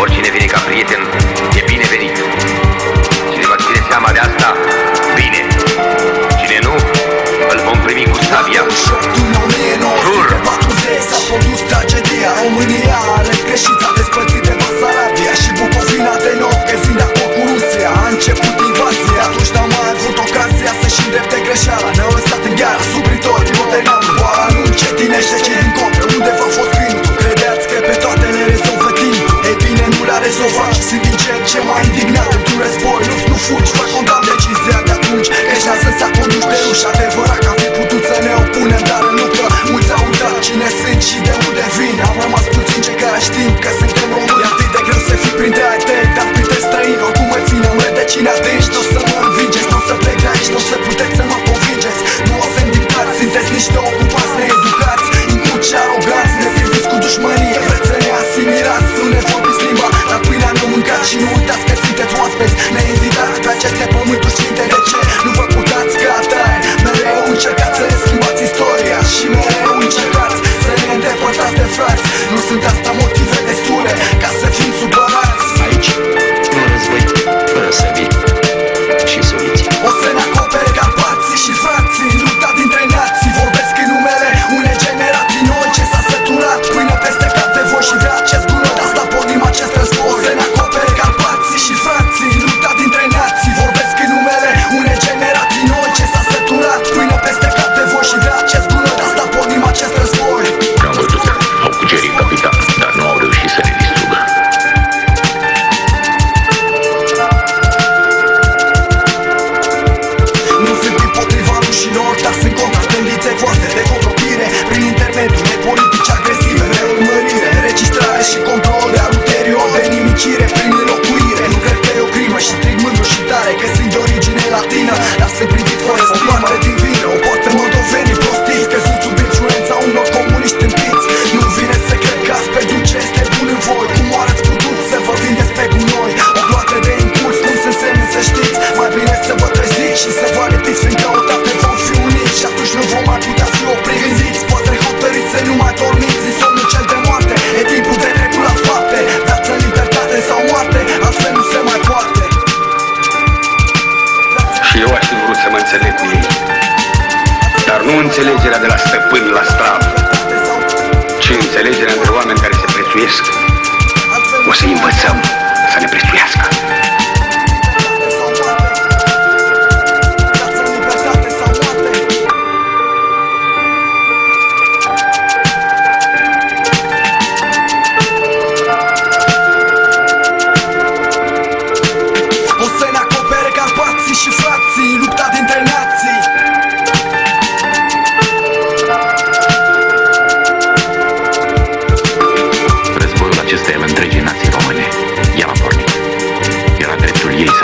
Oricine vine ca prieten e binevenit. Cine va ține seama de asta, bine. Cine nu, îl vom primi cu sabia. Jur! S-a produs tragedia. România are greșit, s-a despărțit de Basarabia și Bucovina de nou, găsind acord cu Rusia. A început invazia, atunci n-am mai avut ocazia să-și îndrepte greșeala. Ne-au lăsat în gheară supritori, motenam. Boala nu încetinește, ci din contră. Undeva a fost gândul, credeați că pe toate le rezolvă timpul. Ei bine, nu le-a rezolvat și sunt din ce mai indignat. Într-un război, nu fugi, fac condamn decizia de atunci. Ești s-a condus de ruși, adevărat că am fi putut să ne opunem, dar nu că mulți au uitat cine sunt și de unde vin. Am rămas puțin cei care știm că suntem români. E atât de greu să fii printre ai tăi, dar printre străini oricum mă țin, am rădăcini adânci. Nu o să mă învingeți, nu o să plec de aici, nu o să puteți să mă convingeți. Nu o să-mi dictați, sunteți niște ocupați needucați, inculți și aroganți, ne priviți cu dușmănie. Vreți să ne asimilați, nu ne vorbiți limba, dar pâinea ne mâncați. Și nu uitați că sunteți oaspeți neinvitați pe aceste pământuri sfinte. De ce nu vă purtați ca atare? Mereu încercați să ne schimbați istoria și mereu încercați să ne îndepărtați de frați. Nu sunt asta motive destule ca să fim supărați. Aici, un război fără săbii și soluții. O să ne acopere Carpații și frații, lupta dintre nații. Vorbesc în numele unei generații noi ce s-a săturat pâine peste cap de voi și vrea acest gură. De asta pornim acest război. O să ne acopere Carpații și frații, lupta dintre nații. Vorbesc în numele unei generații noi ce s-a săturat pâine peste cap de voi și vrea acest gură. De asta pornim acest război. Am văzut că au cucerit capital, dar nu au reușit să ne distrugă. Nu sunt împotriva rușilor, dar sunt contra tendinței voastre de contopire prin intermediul de politici agresive, de urmărire, înregistrare și control, iar ulterior de nimicire prin înlocuire. Nu cred că e o crimă și strig mândru și tare că sunt de origine latină, dar sunt privit fără stimă. O parte din vină, o poartă moldovenii prostiți, căzuți sub influența unor comuniști împiți. Nu vine să cred că ați pierdut ce este bun în voi. Cum oare ați putut să vă vindeți pe gunoi? O gloată de impuls nu sunt semne să știți. Mai bine să vă treziți și să vă arătiți, fiindcă odată vom fi uniți și atunci nu vom mai putea fi opriți. Gândiți, poate hotărâți să nu mai dormiți în somnul cel de moarte. E timpul de trecut la fapte, viață în libertate sau moarte, altfel nu se mai poate. Și eu aș fi vrut să mă înțeleg cu ei, dar nu înțelegerea de la stăpân la sclav, ci înțelegerea între oameni care se prețuiesc. O să învățăm să ne prețuiască. O să ne acopere Carpații și frații, lupta dintre nații. Războiul acesta e al întregii nații române. Ea a pornit. Era dreptul ei să